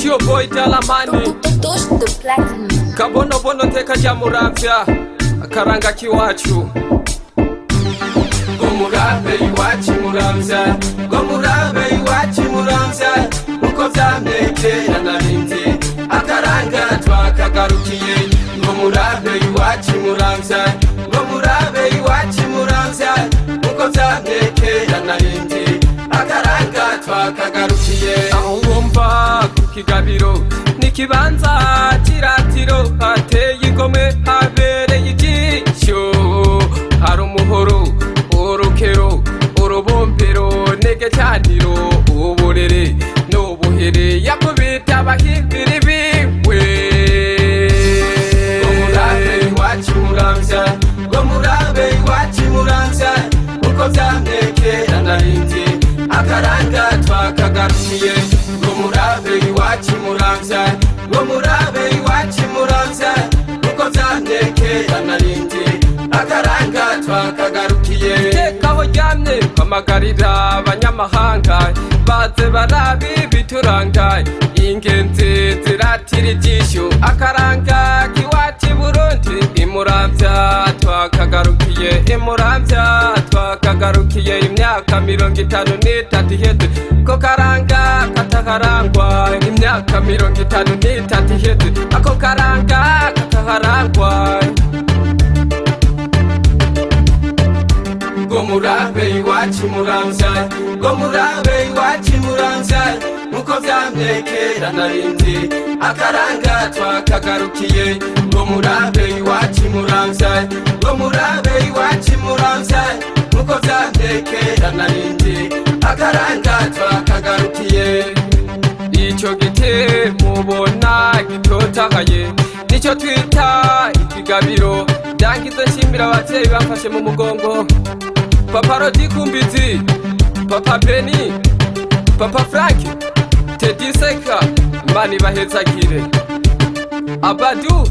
It's your boy Dalamani the platinum. Kabono bono teka ja muramvya akaranga kiwacu Gomurabe iwacu muramvya Gomurabe iwacu muramvya uko vyamekera narindi akaranga twakagarukiye Gomurabe iwacu muramvya Gomurabe iwacu muramvya uko vyamekera narindi akaranga twakagarukiye aho ngomba kukigabiro nikibanza kiratiro hateye igomwe habereye igisho hari umuhoro urukero urubumbiro nege cyaniro uburere n'ubuhere yakubita abahimbiri biwe Gomurabe iwacu muramvya Gomurabe iwacu muramvya uko vyamekera narindi akaranga twakagarukiye Gomurabe iwacu muramvya Gomurabe iwacu muramvya uko vyamekera narindi akaranga twakagarukiye tekaho ryamye kwamagarira abanyamahanga baze barabi bituranga ingenzi ziratira ijisho akaranga kiwacu Burundi imuramvya twakagarukiye imuramvya twakagarukiye imyaka 53 iheze ko karanga kataharangwa imyaka 53 iheze ako karanga kataharangwa Gomurabe iwacu muramvya Gomurabe iwacu muramvya uko vyamekera narindi akaranga twakagarukiye Gomurabe iwacu muramvya Gomurabe iwacu muramvya uko vyamekera narindi akaranga twakagarukiye Ico gite mubona gitotahaye nico twita ikigabiro dangize nshimira abavyeyi bafashe mu mugongo Papa Rodi Kumbizi, Papa Beni, Papa Frank, Teddy Seka, Mani bahezagire Abadu